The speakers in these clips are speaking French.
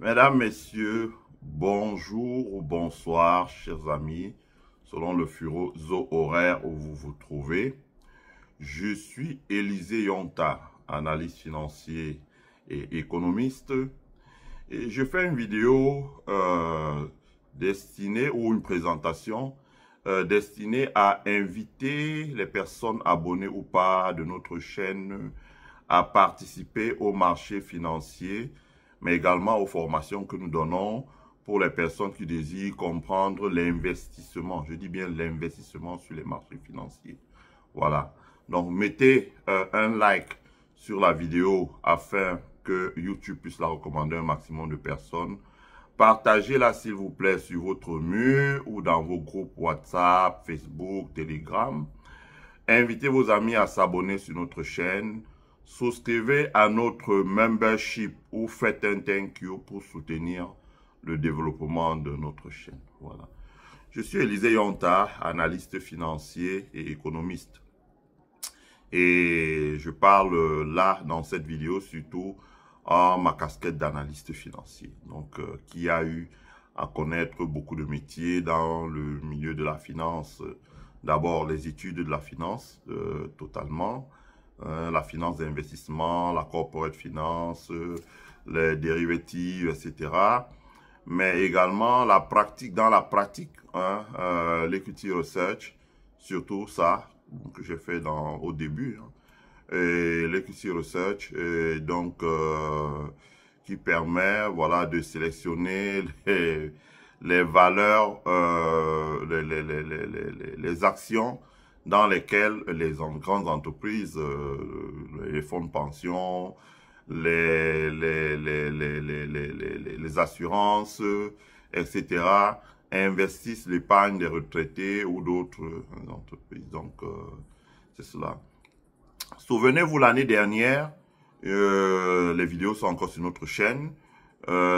Mesdames, Messieurs, bonjour ou bonsoir, chers amis, selon le fuseau horaire où vous vous trouvez. Je suis Élisée Yonta, analyste financier et économiste, et je fais une vidéo destinée, ou une présentation destinée à inviter les personnes abonnées ou pas de notre chaîne à participer au marché financier, mais également aux formations que nous donnons pour les personnes qui désirent comprendre l'investissement. Je dis bien l'investissement sur les marchés financiers. Voilà. Donc, mettez un like sur la vidéo afin que YouTube puisse la recommander à un maximum de personnes. Partagez-la, s'il vous plaît, sur votre mur ou dans vos groupes WhatsApp, Facebook, Telegram. Invitez vos amis à s'abonner sur notre chaîne. Souscrivez à notre membership ou faites un thank you pour soutenir le développement de notre chaîne. Voilà. Je suis Élisée Yonta, analyste financier et économiste. Et je parle là, dans cette vidéo, surtout en ma casquette d'analyste financier. Donc, qui a eu à connaître beaucoup de métiers dans le milieu de la finance. D'abord, les études de la finance, totalement. La finance d'investissement, la corporate finance, les dérivatives, etc. Mais également la pratique, dans la pratique, l'equity research, surtout ça que j'ai fait au début. L'equity research, qui permet, voilà, de sélectionner les valeurs, les actions dans lesquelles les grandes entreprises, les fonds de pension, les assurances, etc., investissent l'épargne des retraités ou d'autres entreprises. Donc, c'est cela. Souvenez-vous, l'année dernière, les vidéos sont encore sur notre chaîne.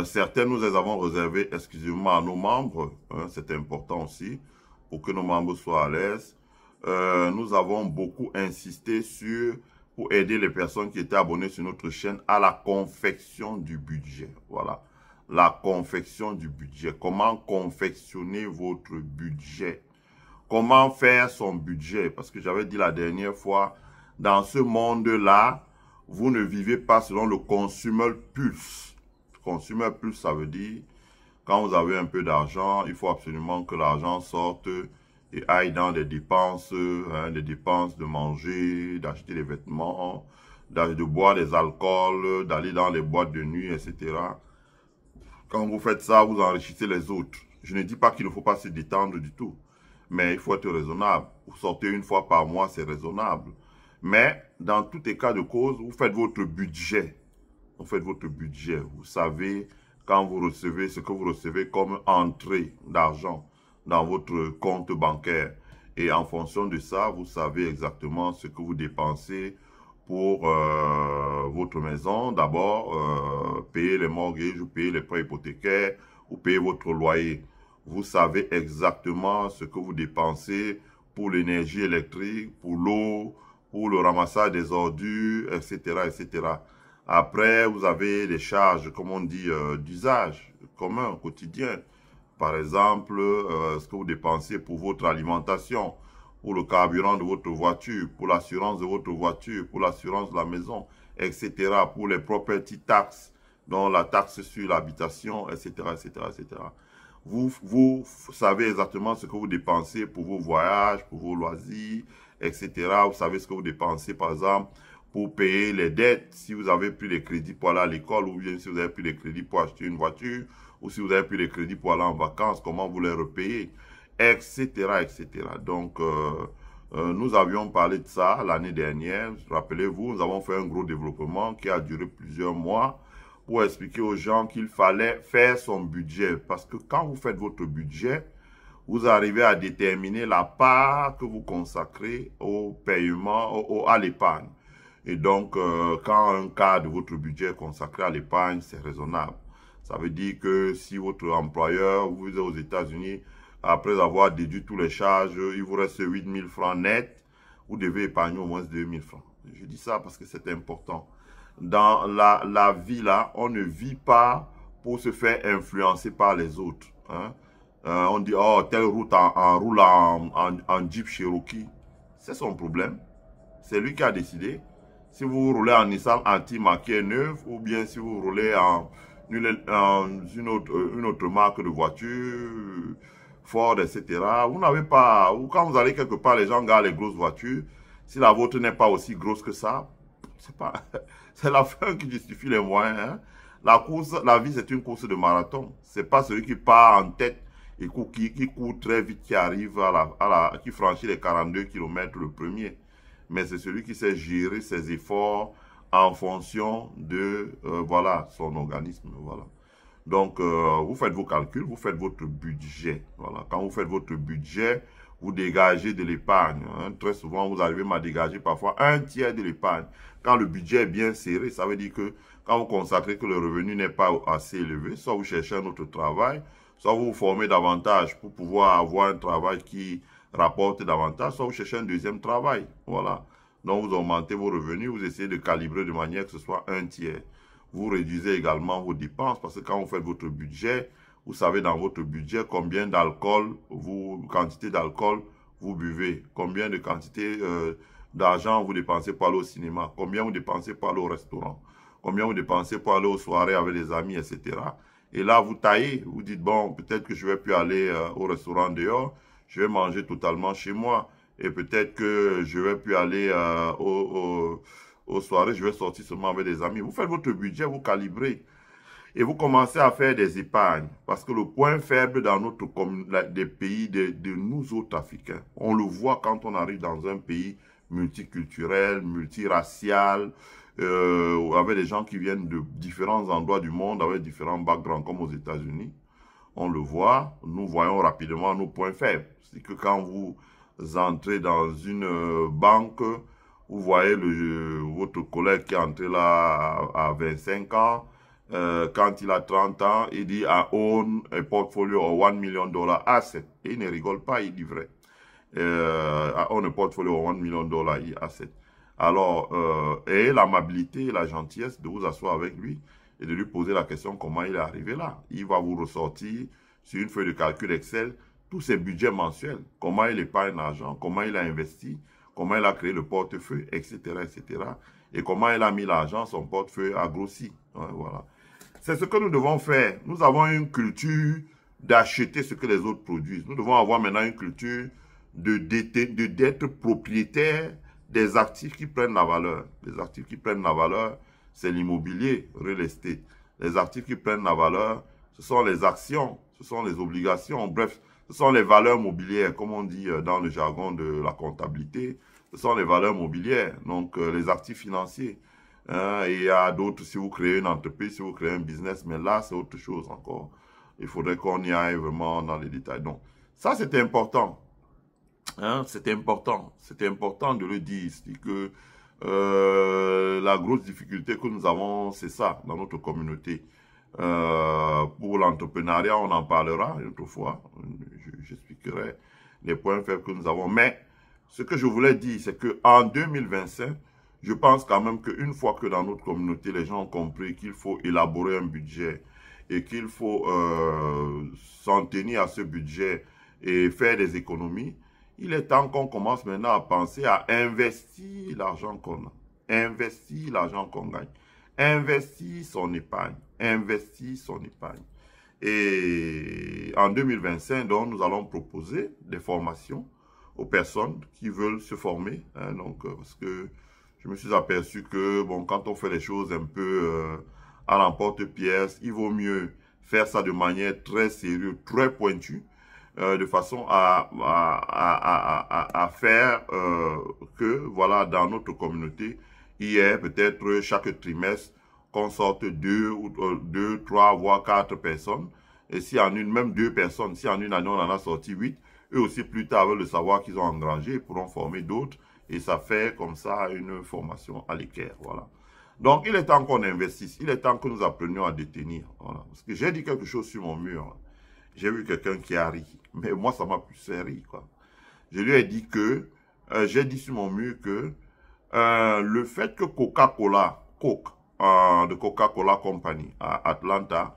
Certaines, nous les avons réservées exclusivement à nos membres. C'est important aussi pour que nos membres soient à l'aise. Nous avons beaucoup insisté pour aider les personnes qui étaient abonnées sur notre chaîne à la confection du budget. Voilà, la confection du budget. Comment confectionner votre budget? Comment faire son budget? Parce que j'avais dit la dernière fois, dans ce monde-là, vous ne vivez pas selon le consumer pulse. Consumer pulse, ça veut dire, quand vous avez un peu d'argent, il faut absolument que l'argent sorte et aille dans des dépenses de manger, d'acheter des vêtements, de boire des alcools, d'aller dans les boîtes de nuit, etc. Quand vous faites ça, vous enrichissez les autres. Je ne dis pas qu'il ne faut pas se détendre du tout, mais il faut être raisonnable. Vous sortez une fois par mois, c'est raisonnable. Mais dans tous les cas de cause, vous faites votre budget. Vous faites votre budget. Vous savez quand vous recevez ce que vous recevez comme entrée d'argent dans votre compte bancaire. Et en fonction de ça, vous savez exactement ce que vous dépensez pour votre maison. D'abord, payer les mortgages, ou payer les prêts hypothécaires, ou payer votre loyer. Vous savez exactement ce que vous dépensez pour l'énergie électrique, pour l'eau, pour le ramassage des ordures, etc., etc. Après, vous avez les charges, comme on dit, d'usage commun, quotidien. Par exemple, ce que vous dépensez pour votre alimentation, pour le carburant de votre voiture, pour l'assurance de votre voiture, pour l'assurance de la maison, etc. Pour les property tax, dont la taxe sur l'habitation, etc., etc., etc. Vous savez exactement ce que vous dépensez pour vos voyages, pour vos loisirs, etc. Vous savez ce que vous dépensez, par exemple, pour payer les dettes, si vous avez plus les crédits pour aller à l'école, ou bien si vous avez plus les crédits pour acheter une voiture, ou si vous avez plus les crédits pour aller en vacances, comment vous les repayez, etc., etc. Donc, nous avions parlé de ça l'année dernière. Rappelez-vous, nous avons fait un gros développement qui a duré plusieurs mois pour expliquer aux gens qu'il fallait faire son budget. Parce que quand vous faites votre budget, vous arrivez à déterminer la part que vous consacrez au paiement, à l'épargne. Et donc, quand un quart de votre budget est consacré à l'épargne, c'est raisonnable. Ça veut dire que si votre employeur, vous êtes aux États-Unis, après avoir déduit tous les charges, il vous reste 8 000 francs net, vous devez épargner au moins 2 000 francs. Je dis ça parce que c'est important. Dans la vie là, on ne vit pas pour se faire influencer par les autres. Hein. On dit, oh, telle route roule en Jeep Cherokee. C'est son problème. C'est lui qui a décidé. Si vous roulez en Nissan Altima qui est neuve, ou bien si vous roulez en une autre marque de voiture, Ford, etc. Vous n'avez pas, ou quand vous allez quelque part, les gens gardent les grosses voitures. Si la vôtre n'est pas aussi grosse que ça, c'est la fin qui justifie les moyens. Hein. La vie, c'est une course de marathon. C'est pas celui qui part en tête et qui court très vite, qui arrive qui franchit les 42 km le premier. Mais c'est celui qui sait gérer ses efforts en fonction de voilà, son organisme. Voilà. Donc, vous faites vos calculs, vous faites votre budget. Voilà. Quand vous faites votre budget, vous dégagez de l'épargne. Hein. Très souvent, vous arrivez à dégager parfois un tiers de l'épargne. Quand le budget est bien serré, ça veut dire que quand vous constatez que le revenu n'est pas assez élevé, soit vous cherchez un autre travail, soit vous vous formez davantage pour pouvoir avoir un travail qui rapporte davantage, soit vous cherchez un deuxième travail. Voilà. Donc, vous augmentez vos revenus, vous essayez de calibrer de manière que ce soit un tiers. Vous réduisez également vos dépenses parce que quand vous faites votre budget, vous savez dans votre budget combien d'alcool, quantité d'alcool vous buvez, combien de quantité d'argent vous dépensez pour aller au cinéma, combien vous dépensez pour aller au restaurant, combien vous dépensez pour aller aux soirées avec les amis, etc. Et là, vous taillez, vous dites, bon, peut-être que je ne vais plus aller au restaurant dehors, je vais manger totalement chez moi. Et peut-être que je ne vais plus aller aux soirées, je vais sortir seulement avec des amis. Vous faites votre budget, vous calibrez. Et vous commencez à faire des épargnes. Parce que le point faible dans notre des pays de nous autres Africains, on le voit quand on arrive dans un pays multiculturel, multiracial, avec des gens qui viennent de différents endroits du monde, avec différents backgrounds, comme aux États-Unis. On le voit, nous voyons rapidement nos points faibles. C'est que quand vous entrez dans une banque, vous voyez votre collègue qui est entré là à 25 ans, quand il a 30 ans, il dit I own a portfolio of $1 million asset. Et il ne rigole pas, il dit vrai. I own a portfolio of $1 million asset. Alors, ayez l'amabilité et la gentillesse de vous asseoir avec lui et de lui poser la question comment il est arrivé là. Il va vous ressortir sur une feuille de calcul Excel tous ses budgets mensuels, comment il épargne l'argent, comment il a investi, comment il a créé le portefeuille, etc., etc. Et comment il a mis l'argent, son portefeuille a grossi. Ouais, voilà. C'est ce que nous devons faire. Nous avons une culture d'acheter ce que les autres produisent. Nous devons avoir maintenant une culture d'être propriétaire des actifs qui prennent la valeur. Les actifs qui prennent la valeur, c'est l'immobilier, real estate. Les actifs qui prennent la valeur, ce sont les actions, ce sont les obligations, bref, ce sont les valeurs mobilières, comme on dit dans le jargon de la comptabilité. Ce sont les valeurs mobilières, donc les actifs financiers. Et il y a d'autres, si vous créez une entreprise, si vous créez un business, mais là, c'est autre chose encore. Il faudrait qu'on y aille vraiment dans les détails. Donc, ça, c'est important. Hein, c'est important. C'est important de le dire. C'est que la grosse difficulté que nous avons, c'est ça, dans notre communauté. Pour l'entrepreneuriat, on en parlera une autre fois. J'expliquerai les points faibles que nous avons. Mais ce que je voulais dire, c'est qu'en 2025, je pense quand même qu'une fois que dans notre communauté, les gens ont compris qu'il faut élaborer un budget et qu'il faut s'en tenir à ce budget et faire des économies, il est temps qu'on commence maintenant à penser à investir l'argent qu'on a, investir l'argent qu'on gagne, investir son épargne, investir son épargne. Et en 2025, donc, nous allons proposer des formations aux personnes qui veulent se former. Hein, donc, parce que je me suis aperçu que, bon, quand on fait les choses un peu à l'emporte-pièce, il vaut mieux faire ça de manière très sérieuse, très pointue, de façon à faire que, voilà, dans notre communauté, il y ait peut-être chaque trimestre qu'on sorte deux, 3, voire 4 personnes. Et si en une, même 2 personnes, si en une année on en a sorti 8, eux aussi plus tard, avec le savoir qu'ils ont engrangé, ils pourront former d'autres. Et ça fait comme ça une formation à l'équerre. Voilà. Donc, il est temps qu'on investisse. Il est temps que nous apprenions à détenir. Voilà. Parce que j'ai dit quelque chose sur mon mur. J'ai vu quelqu'un qui a ri. Mais moi, ça m'a plus fait rire, quoi. Je lui ai dit que, j'ai dit sur mon mur que le fait que Coca-Cola, Coke, de Coca-Cola Company à Atlanta,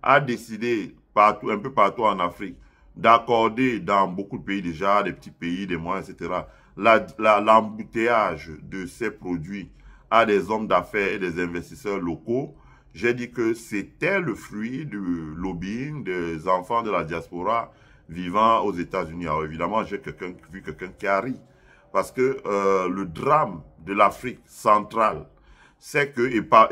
a décidé partout, un peu partout en Afrique, d'accorder dans beaucoup de pays déjà, des petits pays, des moyens, etc., l'embouteillage de ces produits à des hommes d'affaires et des investisseurs locaux, j'ai dit que c'était le fruit du lobbying des enfants de la diaspora vivant aux États-Unis. Alors évidemment, j'ai vu quelqu'un qui a ri. Parce que le drame de l'Afrique centrale, c'est que,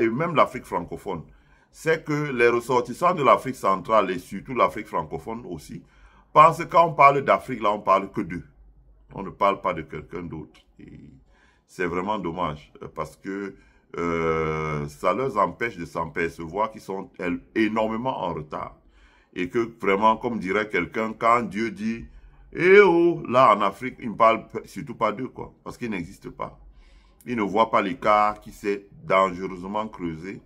et même l'Afrique francophone, c'est que les ressortissants de l'Afrique centrale et surtout l'Afrique francophone aussi, pensent que quand on parle d'Afrique, là, on parle que d'eux. On ne parle pas de quelqu'un d'autre. Et c'est vraiment dommage parce que ça leur empêche de s'apercevoir qu'ils sont énormément en retard. Et que vraiment, comme dirait quelqu'un, quand Dieu dit eh oh, là en Afrique, il ne parle surtout pas d'eux, quoi, parce qu'ils n'existent pas. Ils ne voient pas l'écart qui s'est dangereusement creusé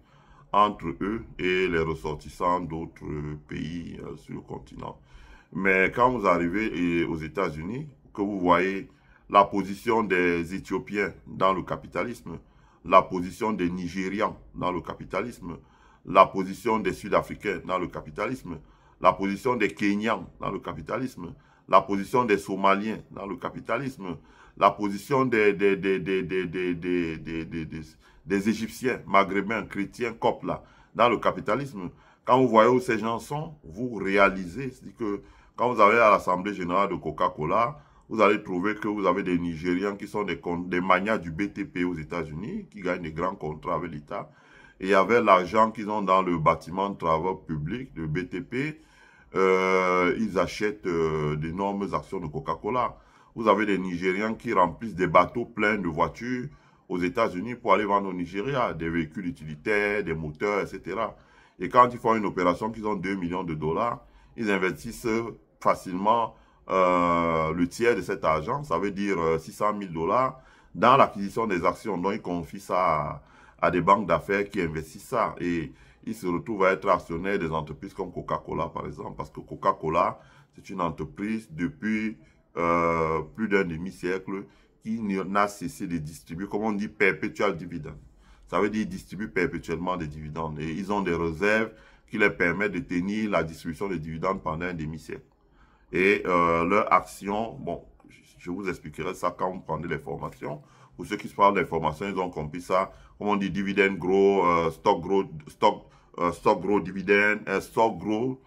entre eux et les ressortissants d'autres pays sur le continent. Mais quand vous arrivez aux États-Unis, que vous voyez la position des Éthiopiens dans le capitalisme, la position des Nigérians dans le capitalisme, la position des Sud-Africains dans le capitalisme, la position des Kenyans dans le capitalisme, la position des Somaliens dans le capitalisme, la position des Égyptiens, Maghrébins, chrétiens, coptes là, dans le capitalisme. Quand vous voyez où ces gens sont, vous réalisez que quand vous allez à l'Assemblée générale de Coca-Cola, vous allez trouver que vous avez des Nigérians qui sont des magnats du BTP aux États-Unis, qui gagnent des grands contrats avec l'État. Et avec l'argent qu'ils ont dans le bâtiment de travaux publics, le BTP, ils achètent d'énormes actions de Coca-Cola. Vous avez des Nigérians qui remplissent des bateaux pleins de voitures aux États-Unis pour aller vendre au Nigeria, des véhicules utilitaires, des moteurs, etc. Et quand ils font une opération qu'ils ont 2 millions de dollars, ils investissent facilement le tiers de cet argent, ça veut dire 600 000 dollars, dans l'acquisition des actions. Donc, ils confient ça à des banques d'affaires qui investissent ça. Et ils se retrouvent à être actionnaires des entreprises comme Coca-Cola, par exemple, parce que Coca-Cola, c'est une entreprise depuis plus d'un demi-siècle qui n'a cessé de distribuer, comme on dit, perpetual dividend. Ça veut dire distribuer perpétuellement des dividendes. Et ils ont des réserves qui leur permettent de tenir la distribution des dividendes pendant un demi-siècle. Et leur action, bon, je vous expliquerai ça quand vous prenez les formations. Pour ceux qui se parlent d'informations, ils ont compris ça. Comme on dit, dividend grow, stock grow, stock grow dividend, stock grow,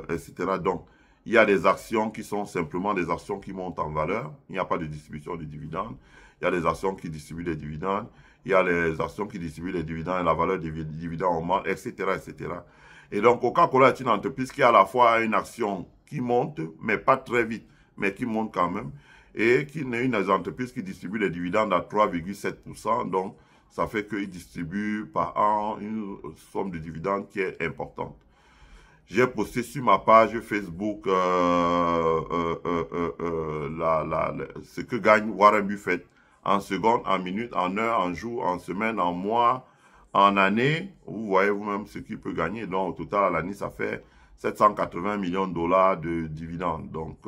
etc. Donc, il y a des actions qui sont simplement des actions qui montent en valeur. Il n'y a pas de distribution de dividendes. Il y a des actions qui distribuent des dividendes. Il y a les actions qui distribuent les dividendes et la valeur des dividendes augmente, etc., etc. Et donc, Coca-Cola est une entreprise qui a à la fois une action qui monte, mais pas très vite, mais qui monte quand même, et qui est une entreprise qui distribue les dividendes à 3,7%. Donc, ça fait qu'il distribue par an une somme de dividendes qui est importante. J'ai posté sur ma page Facebook ce que gagne Warren Buffett en secondes, en minutes, en heures, en jours, en semaines, en mois, en année. Vous voyez vous-même ce qu'il peut gagner. Donc, au total, à l'année, ça fait 780 millions de dollars de dividendes. Donc,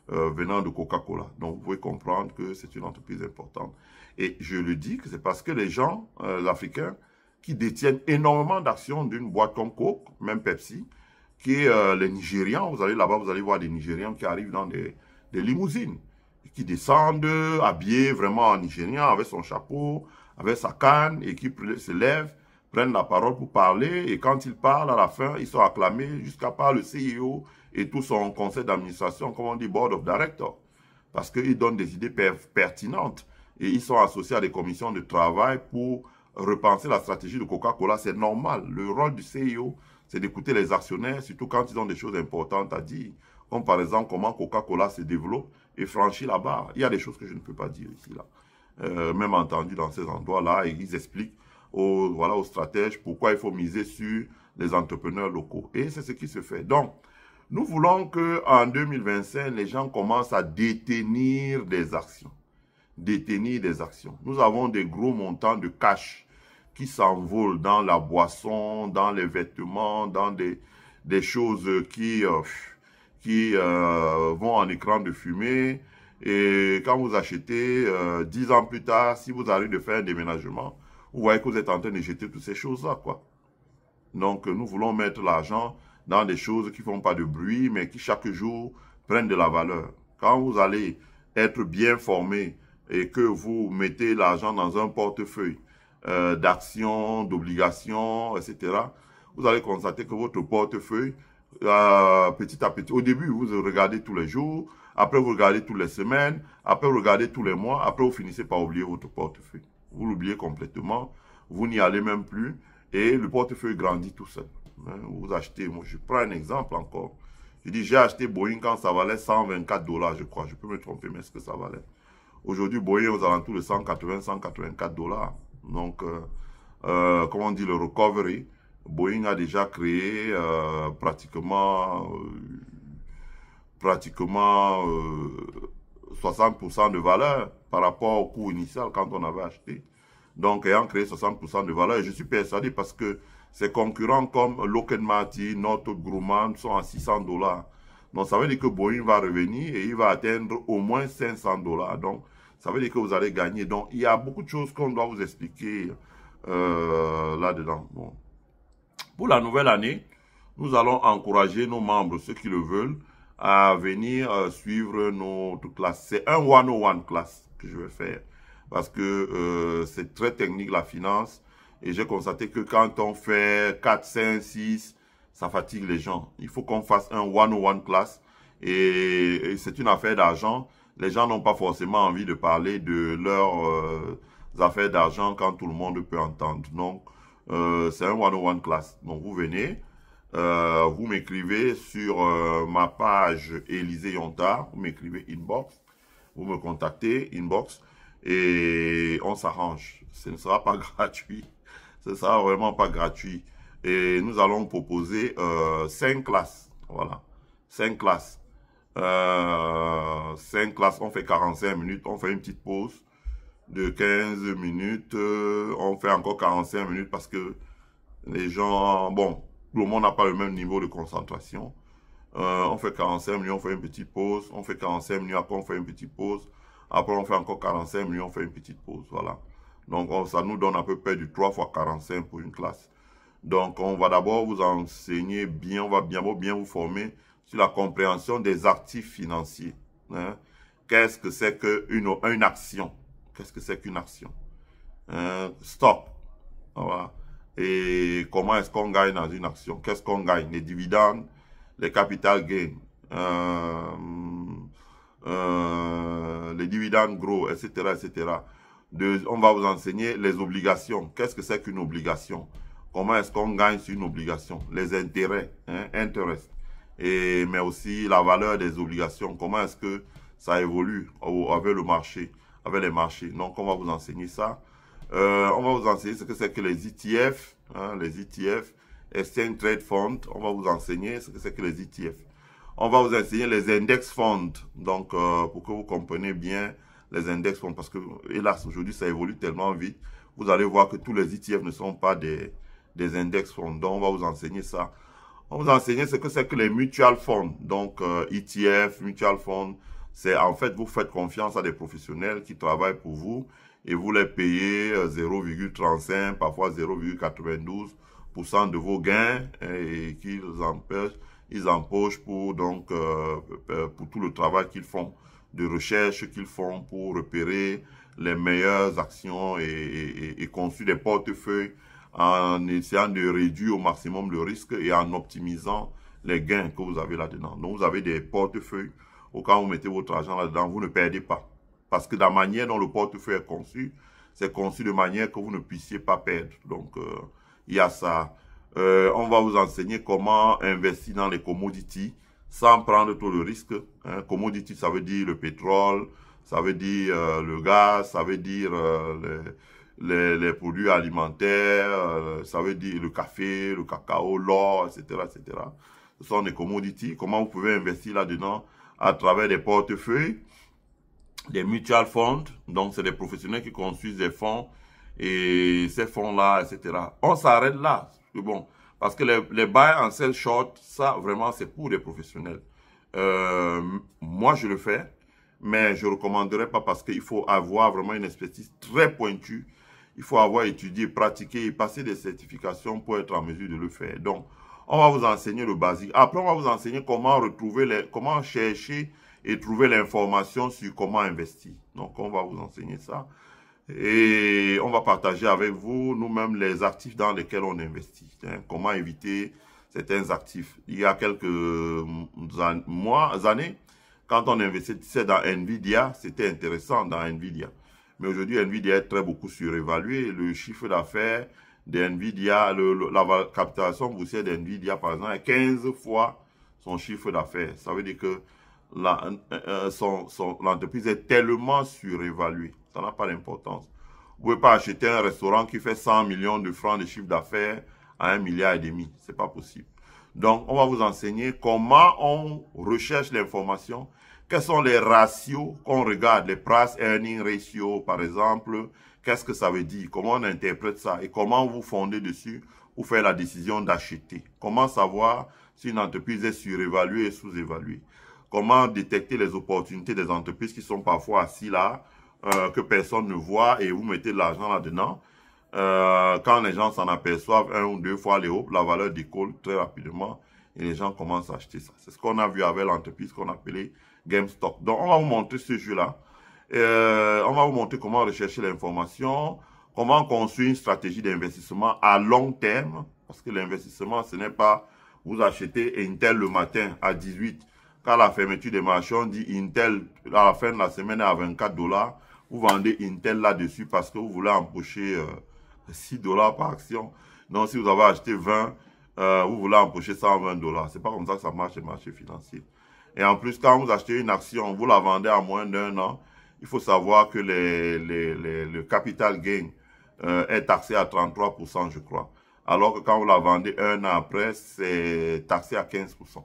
venant de Coca-Cola. Donc, vous pouvez comprendre que c'est une entreprise importante. Et je le dis que c'est parce que les gens, l'Africain, qui détiennent énormément d'actions d'une boîte comme Coke, même Pepsi, qui est les Nigérians. Vous allez là-bas, vous allez voir des Nigérians qui arrivent dans des limousines, qui descendent habillés vraiment en Nigérien, avec son chapeau, avec sa canne, et qui se lèvent, prennent la parole pour parler, et quand ils parlent, à la fin, ils sont acclamés jusqu'à par le CEO et tout son conseil d'administration, comme on dit, board of directors, parce qu'ils donnent des idées pertinentes, et ils sont associés à des commissions de travail pour repenser la stratégie de Coca-Cola. C'est normal. Le rôle du CEO, c'est d'écouter les actionnaires, surtout quand ils ont des choses importantes à dire, comme par exemple comment Coca-Cola se développe et franchit la barre. Il y a des choses que je ne peux pas dire ici, là. Même entendu dans ces endroits-là, et ils expliquent aux stratèges pourquoi il faut miser sur les entrepreneurs locaux. Et c'est ce qui se fait. Donc, nous voulons qu'en 2025, les gens commencent à détenir des actions. Détenir des actions. Nous avons des gros montants de cash qui s'envolent dans la boisson, dans les vêtements, dans des choses qui vont en écran de fumée. Et quand vous achetez, 10 ans plus tard, si vous arrivez de faire un déménagement, vous voyez que vous êtes en train de jeter toutes ces choses-là, quoi. Donc, nous voulons mettre l'argent dans des choses qui ne font pas de bruit, mais qui chaque jour prennent de la valeur. Quand vous allez être bien formé et que vous mettez l'argent dans un portefeuille d'actions, d'obligations, etc., vous allez constater que votre portefeuille, petit à petit, au début, vous regardez tous les jours, après vous regardez toutes les semaines, après vous regardez tous les mois, après vous finissez par oublier votre portefeuille. Vous l'oubliez complètement, vous n'y allez même plus et le portefeuille grandit tout seul. Vous achetez, moi je prends un exemple encore. Je dis, j'ai acheté Boeing quand ça valait 124 $, je crois. Je peux me tromper, mais est-ce que ça valait? Aujourd'hui, Boeing aux alentours de 180, 184 $. Donc, comme on dit, le recovery, Boeing a déjà créé pratiquement 60% de valeur par rapport au coût initial quand on avait acheté. Donc, ayant créé 60% de valeur, je suis persuadé parce que ses concurrents comme Lockheed Martin, Northrop Grumman sont à 600 $. Donc, ça veut dire que Boeing va revenir et il va atteindre au moins 500 $. Donc, ça veut dire que vous allez gagner. Donc, il y a beaucoup de choses qu'on doit vous expliquer là-dedans. Bon. Pour la nouvelle année, nous allons encourager nos membres, ceux qui le veulent, à venir suivre notre classe. C'est un 101 classe que je vais faire parce que c'est très technique la finance et j'ai constaté que quand on fait 4, 5, 6, ça fatigue les gens. Il faut qu'on fasse un 101 classe et c'est une affaire d'argent. Les gens n'ont pas forcément envie de parler de leurs affaires d'argent quand tout le monde peut entendre. Donc, c'est un 101 classe. Donc, vous venez. Vous m'écrivez sur ma page Élisée Yontard, vous m'écrivez inbox, vous me contactez inbox et on s'arrange. Ce ne sera pas gratuit, ce ne sera vraiment pas gratuit. Et nous allons proposer 5 classes, voilà, 5 classes. 5 classes, on fait 45 minutes, on fait une petite pause de 15 minutes, on fait encore 45 minutes parce que les gens, bon, tout le monde n'a pas le même niveau de concentration. On fait 45 minutes, on fait une petite pause. On fait 45 minutes, après on fait une petite pause. Après on fait encore 45 minutes, on fait une petite pause. Voilà. Donc ça nous donne à peu près du 3 fois 45 pour une classe. Donc on va d'abord vous enseigner bien, on va bien vous former sur la compréhension des actifs financiers. Hein? Qu'est-ce que c'est qu'une action? Qu'est-ce que c'est qu'une action? Stock. Voilà. Et comment est-ce qu'on gagne dans une action? Qu'est-ce qu'on gagne? Les dividendes, les capital gains, les dividendes gros, etc., etc. On va vous enseigner les obligations. Qu'est-ce que c'est qu'une obligation? Comment est-ce qu'on gagne sur une obligation? Les intérêts, hein, interest. Mais aussi la valeur des obligations. Comment est-ce que ça évolue avec le marché, avec les marchés? Donc, on va vous enseigner ça. On va vous enseigner ce que c'est que les ETF, hein, les ETF, Exchange Trade Fund. On va vous enseigner ce que c'est que les ETF. On va vous enseigner les index funds. Donc, pour que vous compreniez bien les index funds, parce que, hélas, aujourd'hui, ça évolue tellement vite. Vous allez voir que tous les ETF ne sont pas des index funds. Donc, on va vous enseigner ça. On va vous enseigner ce que c'est que les mutual funds. Donc, ETF, mutual funds, c'est en fait, vous faites confiance à des professionnels qui travaillent pour vous et vous les payez 0,35, parfois 0,92% de vos gains et ils empochent pour tout le travail qu'ils font, de recherche qu'ils font pour repérer les meilleures actions et construire des portefeuilles en essayant de réduire au maximum le risque et en optimisant les gains que vous avez là-dedans. Donc, vous avez des portefeuilles où quand vous mettez votre argent là-dedans, vous ne perdez pas. Parce que la manière dont le portefeuille est conçu, c'est conçu de manière que vous ne puissiez pas perdre. Donc, il y a ça. On va vous enseigner comment investir dans les commodities sans prendre trop de risques. Hein. Commodity, ça veut dire le pétrole, ça veut dire le gaz, ça veut dire les produits alimentaires, ça veut dire le café, le cacao, l'or, etc., etc. Ce sont des commodities. Comment vous pouvez investir là-dedans à travers des portefeuilles, des mutual funds, donc c'est des professionnels qui construisent des fonds et ces fonds-là, etc. On s'arrête là, bon, parce que les buy and sell short, ça vraiment c'est pour des professionnels. Moi je le fais, mais je ne recommanderais pas parce qu'il faut avoir vraiment une expertise très pointue. il faut avoir étudié, pratiqué et passé des certifications pour être en mesure de le faire. Donc, on va vous enseigner le basique. Après, on va vous enseigner comment retrouver comment chercher et trouver l'information sur comment investir. Donc, on va vous enseigner ça. Et on va partager avec vous, nous-mêmes, les actifs dans lesquels on investit. Hein, comment éviter certains actifs. Il y a quelques années, quand on investissait dans Nvidia, c'était intéressant dans Nvidia. Mais aujourd'hui, Nvidia est beaucoup surévalué. Le chiffre d'affaires d'Nvidia, la capitalisation boursière d'Nvidia, par exemple, est 15 fois son chiffre d'affaires. Ça veut dire que l'entreprise est tellement surévaluée. Ça n'a pas d'importance. Vous ne pouvez pas acheter un restaurant qui fait 100 millions de francs de chiffre d'affaires à 1,5 milliard. C'est pas possible. Donc, on va vous enseigner comment on recherche l'information, quels sont les ratios qu'on regarde, les price earning ratio, par exemple, qu'est-ce que ça veut dire, comment on interprète ça et comment vous fondez dessus pour faire la décision d'acheter. Comment savoir si une entreprise est surévaluée et sous-évaluée. Comment détecter les opportunités des entreprises qui sont parfois assis là, que personne ne voit et vous mettez de l'argent là-dedans. Quand les gens s'en aperçoivent 1 ou 2 fois les hauts, la valeur décolle très rapidement et les gens commencent à acheter ça. C'est ce qu'on a vu avec l'entreprise qu'on appelait GameStop. Donc, on va vous montrer ce jeu-là. On va vous montrer comment rechercher l'information, comment construire une stratégie d'investissement à long terme. Parce que l'investissement, ce n'est pas vous achetez Intel le matin à 18. Quand la fermeture des marchés, on dit Intel, à la fin de la semaine, est à 24 $. Vous vendez Intel là-dessus parce que vous voulez empocher 6 $ par action. Donc, si vous avez acheté 20, vous voulez empocher 120 $. C'est pas comme ça que ça marche les marchés financiers. Et en plus, quand vous achetez une action, vous la vendez à moins d'1 an, il faut savoir que le capital gain est taxé à 33%, je crois. Alors que quand vous la vendez 1 an après, c'est taxé à 15%.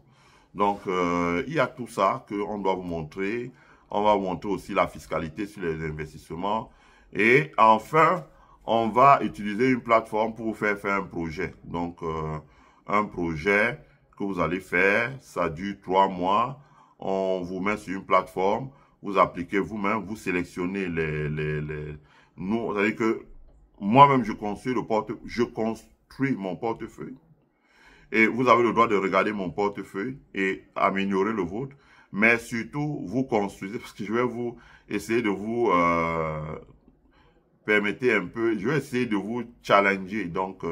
Donc, il y a tout ça qu'on doit vous montrer. On va vous montrer aussi la fiscalité sur les investissements. Et enfin, on va utiliser une plateforme pour vous faire un projet. Donc, un projet que vous allez faire, ça dure 3 mois. On vous met sur une plateforme, vous appliquez vous-même, vous sélectionnez nous, c'est-à-dire que moi-même, je construis mon portefeuille. Et vous avez le droit de regarder mon portefeuille et améliorer le vôtre. Mais surtout, vous construisez, parce que je vais vous essayer de vous permettre un peu, je vais essayer de vous challenger. Donc,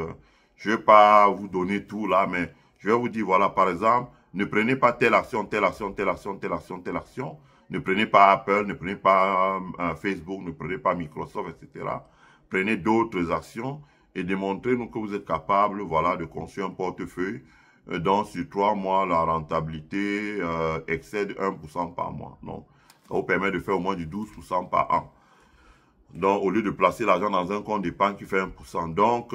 je ne vais pas vous donner tout là, mais je vais vous dire, voilà, par exemple, ne prenez pas telle action, telle action, telle action, telle action, telle action. Ne prenez pas Apple, ne prenez pas Facebook, ne prenez pas Microsoft, etc. Prenez d'autres actions et démontrez-nous que vous êtes capable, voilà, de construire un portefeuille dont sur 3 mois, la rentabilité excède 1% par mois. Donc, ça vous permet de faire au moins du 12% par an. Donc, au lieu de placer l'argent dans un compte d'épargne qui fait 1%. Donc,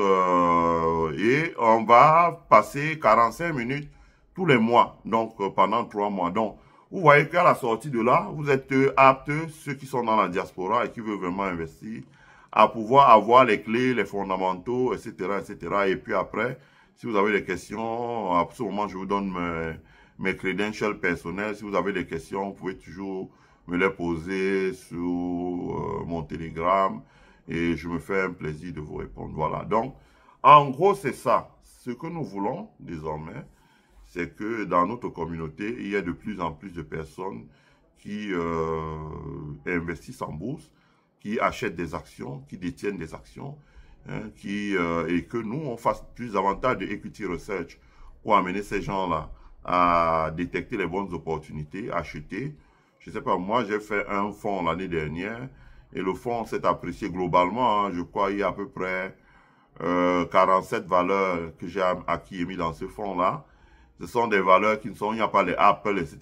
et on va passer 45 minutes tous les mois, donc pendant 3 mois. Donc, vous voyez qu'à la sortie de là, vous êtes aptes, ceux qui sont dans la diaspora et qui veulent vraiment investir, à pouvoir avoir les clés, les fondamentaux, etc., etc. Et puis après, si vous avez des questions, à ce moment, je vous donne mes credentials personnels. Si vous avez des questions, vous pouvez toujours me les poser sur mon Telegram et je me fais un plaisir de vous répondre. Voilà. Donc, en gros, c'est ça. Ce que nous voulons désormais, c'est que dans notre communauté, il y a de plus en plus de personnes qui investissent en bourse, qui achètent des actions, qui détiennent des actions, hein, et que nous, on fasse plus davantage de equity research pour amener ces gens-là à détecter les bonnes opportunités, acheter. Je ne sais pas, moi, j'ai fait un fonds l'année dernière et le fonds s'est apprécié globalement. Hein, je crois qu'il y a à peu près 47 valeurs que j'ai acquis et mis dans ce fonds-là. Ce sont des valeurs qui ne sont, il n'y a pas les Apple, etc.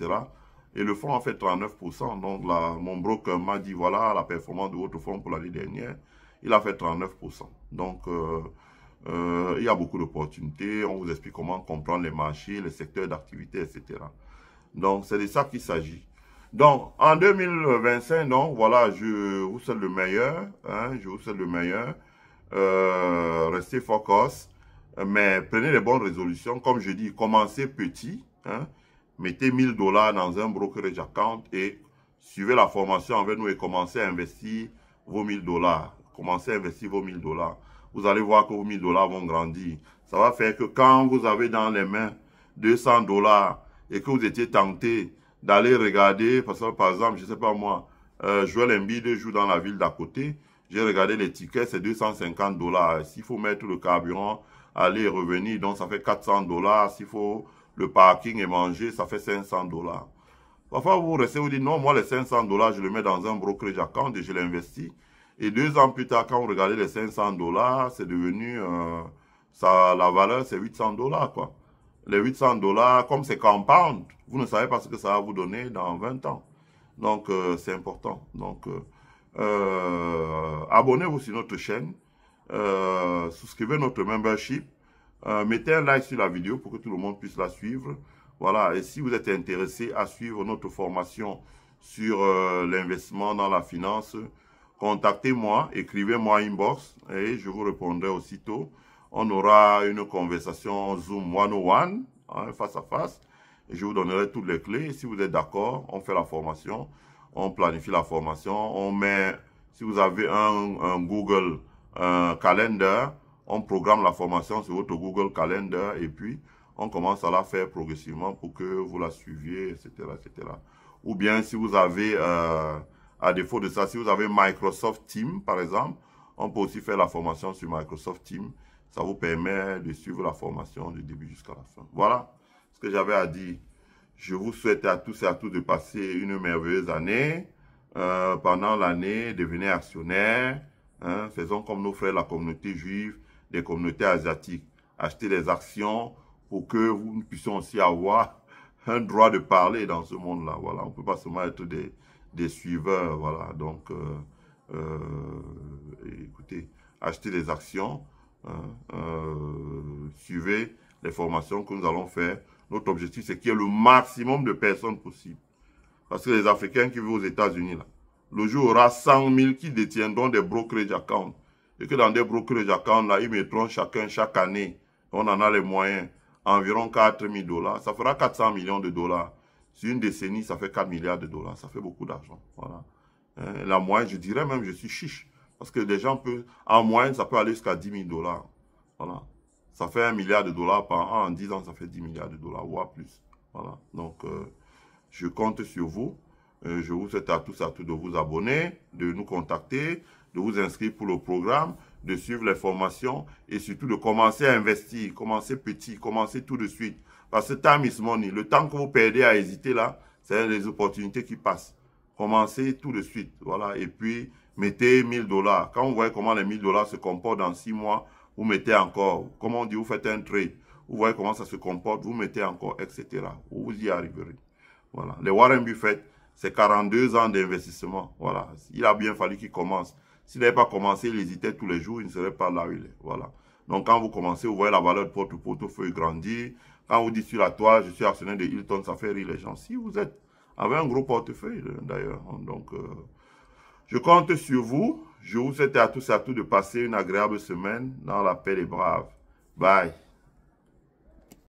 Et le fonds a fait 39%. Donc, là, mon broker m'a dit, voilà, la performance de votre fonds pour l'année dernière, il a fait 39%. Donc, il y a beaucoup d'opportunités. On vous explique comment comprendre les marchés, les secteurs d'activité, etc. Donc, c'est de ça qu'il s'agit. Donc, en 2025, donc, voilà, je vous souhaite le meilleur. Hein, je vous souhaite le meilleur. Restez focus. Mais prenez les bonnes résolutions. Comme je dis, commencez petit. Hein, mettez 1000 $ dans un brokerage account et suivez la formation avec nous et commencez à investir vos 1000 $. commencez à investir vos 1000 $. Vous allez voir que vos 1000 $ vont grandir. Ça va faire que quand vous avez dans les mains 200 $ et que vous étiez tenté d'aller regarder, parce que par exemple, je ne sais pas moi, Joel Embiid joue dans la ville d'à côté, j'ai regardé les tickets, c'est 250 $. S'il faut mettre le carburant, aller et revenir, donc ça fait 400 $. S'il faut le parking et manger, ça fait 500 $. Parfois, vous restez, vous dites, non, moi, les 500 $, je le mets dans un brokerage account et je l'investis. Et 2 ans plus tard, quand vous regardez les 500 $, c'est devenu, la valeur, c'est 800 $, quoi. Les 800 $, comme c'est compound, vous ne savez pas ce que ça va vous donner dans 20 ans. Donc, c'est important. Donc, abonnez-vous sur notre chaîne, souscrivez notre membership, mettez un like sur la vidéo pour que tout le monde puisse la suivre. Voilà, et si vous êtes intéressé à suivre notre formation sur l'investissement dans la finance, contactez-moi, écrivez-moi inbox et je vous répondrai aussitôt. On aura une conversation Zoom 101, hein, face à face, et je vous donnerai toutes les clés. Si vous êtes d'accord, on fait la formation, on planifie la formation, on met, si vous avez un Google Calendar, on programme la formation sur votre Google Calendar et puis on commence à la faire progressivement pour que vous la suiviez, etc., etc. Ou bien si vous avez, à défaut de ça, si vous avez Microsoft Teams, par exemple, on peut aussi faire la formation sur Microsoft Teams. Ça vous permet de suivre la formation du début jusqu'à la fin. Voilà ce que j'avais à dire. Je vous souhaite à tous et à toutes de passer une merveilleuse année. Pendant l'année, devenez actionnaires. Hein, faisons comme nos frères de la communauté juive, des communautés asiatiques. Achetez des actions pour que nous puissions aussi avoir un droit de parler dans ce monde-là. Voilà, on ne peut pas seulement être des suiveurs. Voilà, donc, écoutez, achetez des actions. Suivez les formations que nous allons faire. Notre objectif, c'est qu'il y ait le maximum de personnes possible. Parce que les Africains qui vivent aux États-Unis, là, le jour où il y aura 100 000 qui détiendront des brokerage accounts, et que dans des brokerage accounts, là, ils mettront chacun, chaque année, on en a les moyens, environ 4 000 $. Ça fera 400 millions de dollars. Sur une décennie, ça fait 4 milliards de dollars. Ça fait beaucoup d'argent. Voilà. La moyenne, je dirais même, je suis chiche. Parce que les gens peuvent, en moyenne, ça peut aller jusqu'à 10 000 $. Voilà. Ça fait 1 milliard de dollars par an. En 10 ans, ça fait 10 milliards de dollars, voire plus. Voilà. Donc, je compte sur vous. Je vous souhaite à tous et à toutes de vous abonner, de nous contacter, de vous inscrire pour le programme, de suivre les formations et surtout de commencer à investir. Commencer petit, commencer tout de suite. Parce que time is money. Le temps que vous perdez à hésiter là, c'est les opportunités qui passent. Commencez tout de suite. Voilà. Et puis, mettez 1000 $. Quand vous voyez comment les 1000 $ se comportent dans 6 mois, vous mettez encore. Comment on dit, vous faites un trade. Vous voyez comment ça se comporte, vous mettez encore, etc. Vous y arriverez. Voilà. Les Warren Buffett, c'est 42 ans d'investissement. Voilà. Il a bien fallu qu'il commence. S'il n'avait pas commencé, il hésitait tous les jours, il ne serait pas là où il est. Voilà. Donc, quand vous commencez, vous voyez la valeur de votre portefeuille grandir. Quand vous dites sur la toile, je suis actionnaire de Hilton, ça fait rire les gens. Si vous êtes avec un gros portefeuille, d'ailleurs. Donc, je compte sur vous. Je vous souhaite à tous et à toutes de passer une agréable semaine dans la paix des braves. Bye.